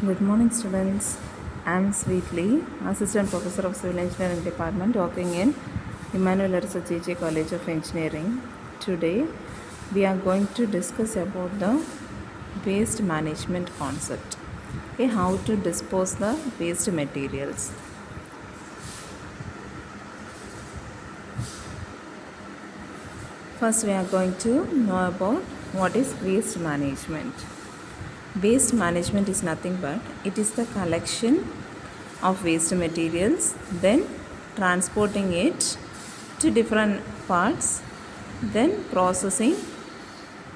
Good morning, students. I'm Sweetly, Assistant Professor of Civil Engineering Department, working in Emmanuel J.J. College of Engineering. Today, we are going to discuss about the waste management concept. Okay, how to dispose the waste materials. First, we are going to know about what is waste management. Waste management is nothing but it is the collection of waste materials, then transporting it to different parts, then processing,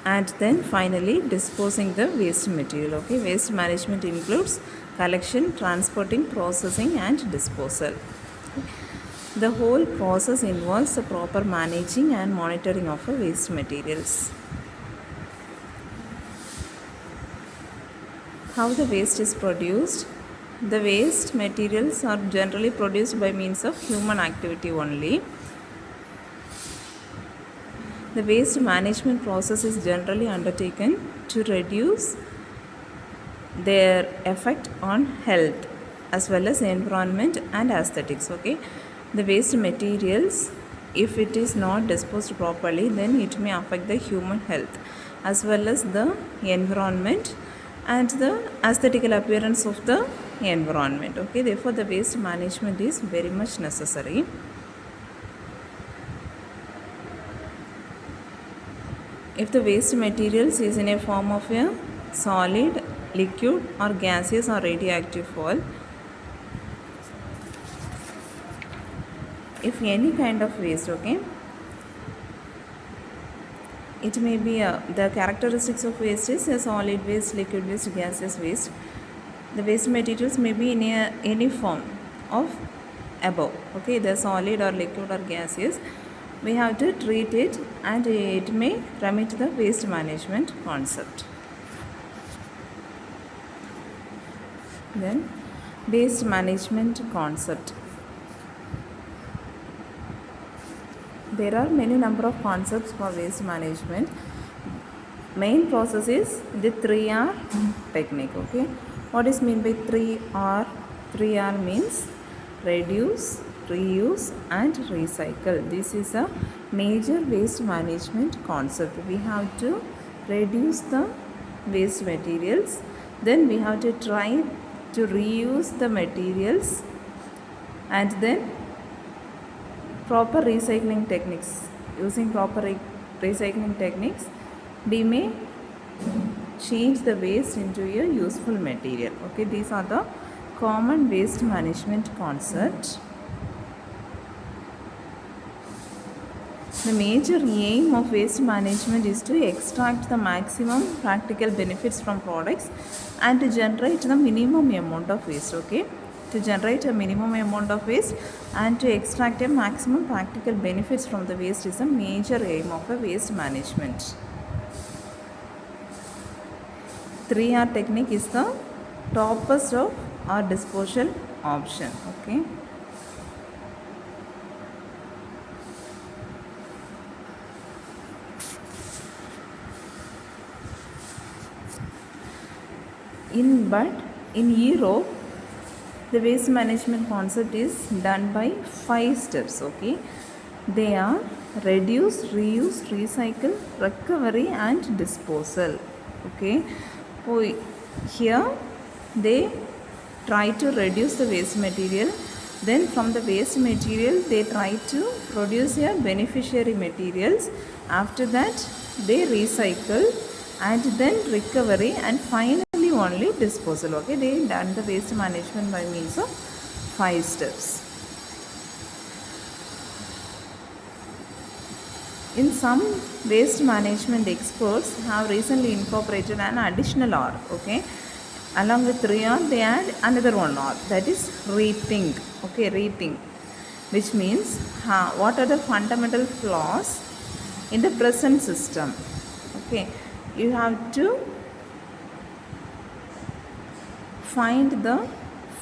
and then finally disposing the waste material. Okay, waste management includes collection, transporting, processing, and disposal. The whole process involves the proper managing and monitoring of the waste materials. How the waste is produced? The waste materials are generally produced by means of human activity only. The waste management process is generally undertaken to reduce their effect on health as well as environment and aesthetics. Okay, the waste materials, if it is not disposed properly, then it may affect the human health as well as the environment and the aesthetical appearance of the environment. Okay, therefore the waste management is very much necessary. If the waste materials is in a form of a solid, liquid or gaseous or radioactive fall, if any kind of waste, okay, it may be the characteristics of waste is a solid waste, liquid waste, gaseous waste. The waste materials may be in any form of above. Okay, the solid or liquid or gaseous, we have to treat it and it may remit the waste management concept. Then waste management concept. There are many number of concepts for waste management. Main process is the 3R technique. Okay, what is mean by 3R? 3R means reduce, reuse and recycle. This is a major waste management concept. We have to reduce the waste materials, then we have to try to reuse the materials, and then proper recycling techniques. Using proper recycling techniques, we may change the waste into a useful material. Okay, these are the common waste management concept. The major aim of waste management is to extract the maximum practical benefits from products and to generate the minimum amount of waste. Okay, to generate a minimum amount of waste and to extract a maximum practical benefits from the waste is a major aim of a waste management. 3R technique is the topmost of our disposal option. Okay, in Europe, the waste management concept is done by 5 steps. Okay, they are reduce, reuse, recycle, recovery and disposal. Okay, so here they try to reduce the waste material, then from the waste material they try to produce a beneficiary materials, after that they recycle and then recovery and finally only disposal. Okay, they done the waste management by means of 5 steps. In some waste management experts have recently incorporated an additional R. Okay, along with 3R they add another one R, that is rethink. Okay, rethink, which means what are the fundamental flaws in the present system. Okay, you have to find the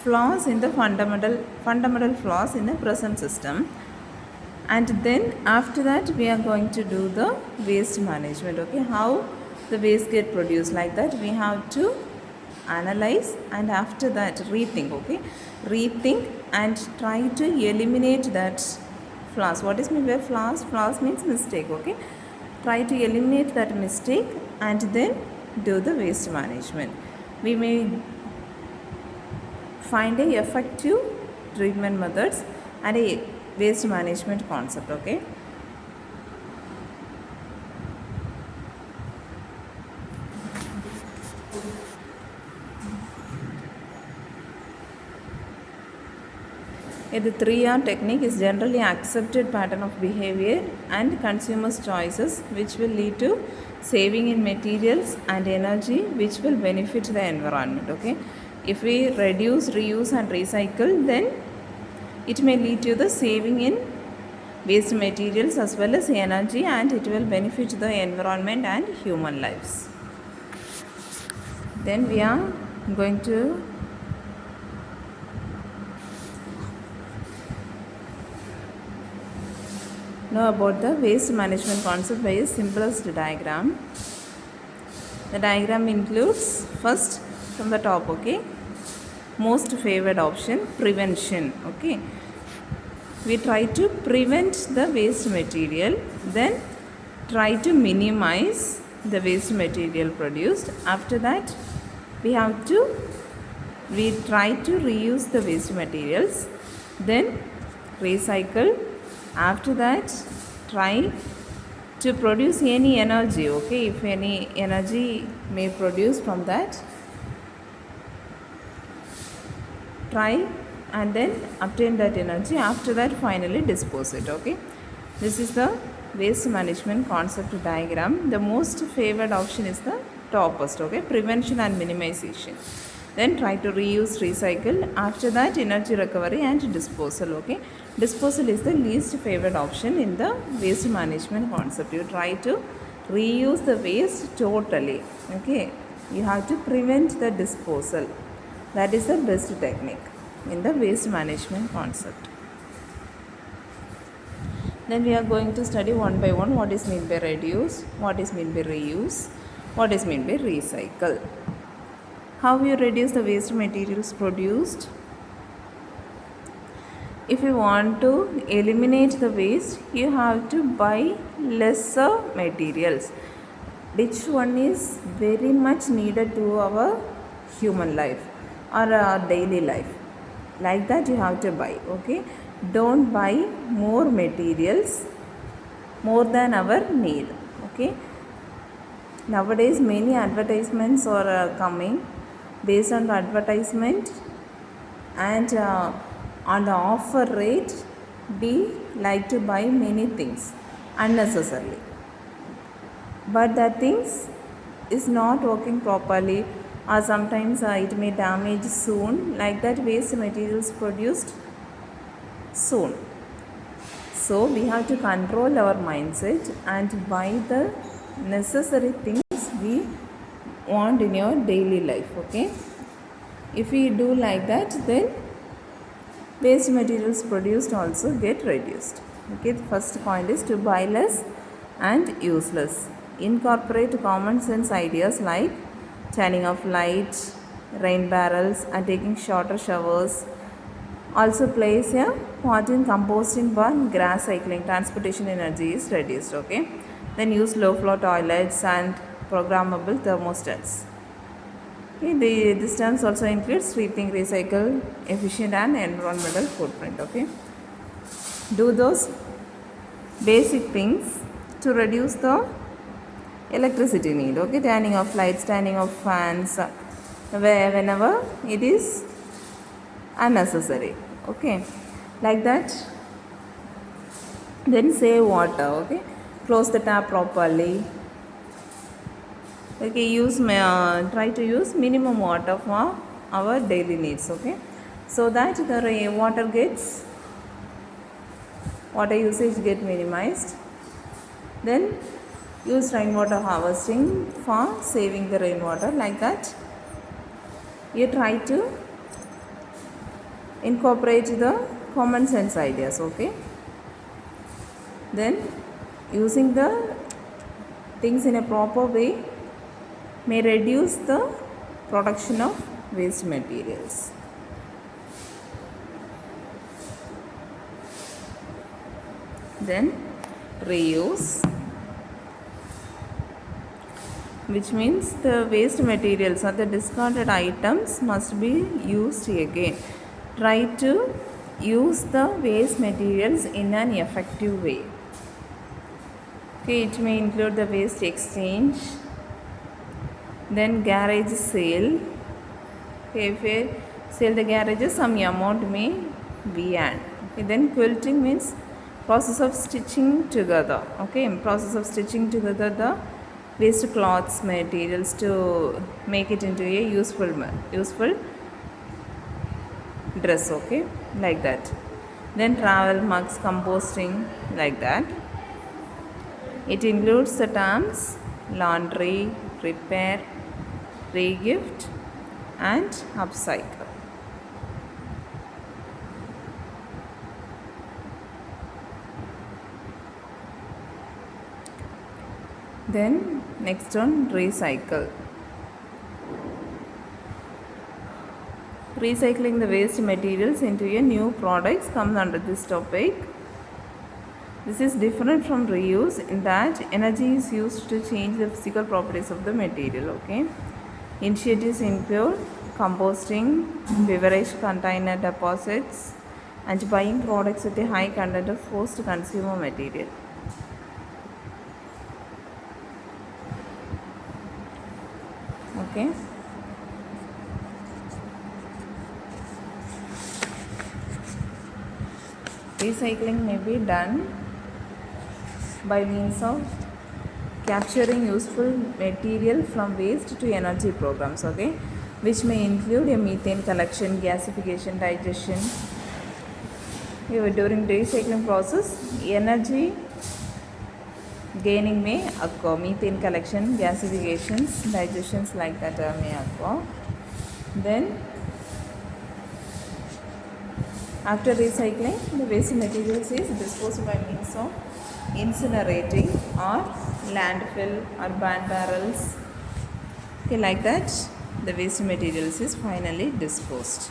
flaws in the fundamental flaws in the present system, and then after that we are going to do the waste management. Okay, how the waste get produced, like that we have to analyze, and after that rethink. Okay, rethink and try to eliminate that flaws. What is meant by flaws? Flaws means mistake. Okay, try to eliminate that mistake and then do the waste management. We may find a effective treatment methods and a waste management concept. Okay, the 3R technique is generally accepted pattern of behavior and consumers' choices which will lead to saving in materials and energy which will benefit the environment. Okay, if we reduce, reuse and recycle, then it may lead to the saving in waste materials as well as energy, and it will benefit the environment and human lives. Then we are going to know about the waste management concept by a simplest diagram. The diagram includes, first from the top, okay, most favored option, prevention. Okay, we try to prevent the waste material, then try to minimize the waste material produced. After that we try to reuse the waste materials, then recycle. After that try to produce any energy. Okay, if any energy may produce from that, try and then obtain that energy. After that finally dispose it. Okay, this is the waste management concept diagram. The most favored option is the topmost. Okay, prevention and minimization, then try to reuse, recycle. After that energy recovery and disposal. Okay, disposal is the least favored option in the waste management concept. You try to reuse the waste totally. Okay, you have to prevent the disposal. That is the best technique in the waste management concept. Then we are going to study one by one what is meant by reduce, what is meant by reuse, what is meant by recycle. How you reduce the waste materials produced? If you want to eliminate the waste, you have to buy lesser materials. Which one is very much needed to our human life or our daily life? Like that you have to buy. Okay, don't buy more materials more than our need. Okay, nowadays many advertisements are coming. Based on the advertisement and on the offer rate, we like to buy many things unnecessarily, but that things is not working properly, or sometimes it may damage soon. Like that waste materials produced soon. So we have to control our mindset and buy the necessary things we want in your daily life. Okay, if we do like that, then waste materials produced also get reduced. Okay, the first point is to buy less and use less. Incorporate common sense ideas like turning off lights, rain barrels and taking shorter showers. Also plays a part in composting for grass cycling. Transportation energy is reduced. Okay, then use low flow toilets and programmable thermostats. Okay, this terms also includes rethink, recycle, efficient and environmental footprint. Okay, do those basic things to reduce the electricity need. Okay, turning off lights, turning off fans whenever it is unnecessary. Okay, like that. Then save water. Okay, close the tap properly. Okay, try to use minimum water for our daily needs. Okay, so that the water usage get minimized. Then use rainwater harvesting for saving the rainwater. Like that you try to incorporate the common sense ideas. Okay, then using the things in a proper way may reduce the production of waste materials. Then reuse, which means the waste materials or the discarded items must be used again. Try to use the waste materials in an effective way. Okay, it may include the waste exchange, then garage sale. Okay, if you sell the garages, some amount may be earned. Okay, then quilting means process of stitching together. Okay, process of stitching together the waste cloths materials to make it into a useful dress. Okay, like that. Then travel mugs, composting, like that. It includes the terms laundry, repair, regift and upcycle. Then next one, recycle. Recycling the waste materials into a new products comes under this topic. This is different from reuse in that energy is used to change the physical properties of the material. Okay, initiatives include composting, beverage container deposits, and buying products with a high content of post-consumer material. Okay. Recycling may be done by means of capturing useful material from waste to energy programs, okay, which may include a methane collection, gasification, digestion. During recycling process, energy gaining may occur, methane collection, gasifications, digestions like that may occur. Then after recycling, the waste materials is disposed by means of incinerating or landfill or burn barrels. Okay, like that, the waste materials is finally disposed.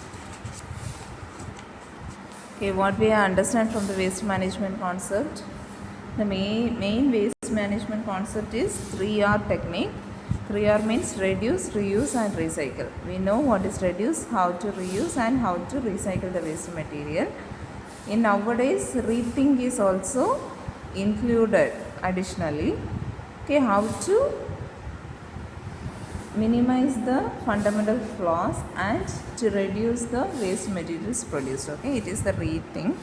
Okay, what we understand from the waste management concept? The main waste management concept is 3R technique. 3R means reduce, reuse and recycle. We know what is reduce, how to reuse and how to recycle the waste material. In nowadays, rethink is also included additionally. Okay, how to minimize the fundamental flaws and to reduce the waste materials produced. Okay, it is the rethink.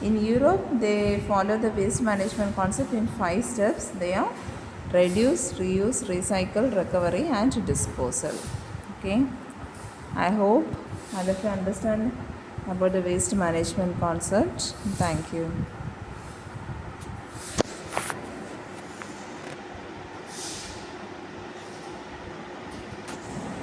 In Europe, they follow the waste management concept in 5 steps. They are reduce, reuse, recycle, recovery and disposal. Okay, I hope all of you understand about the waste management concept. Thank you.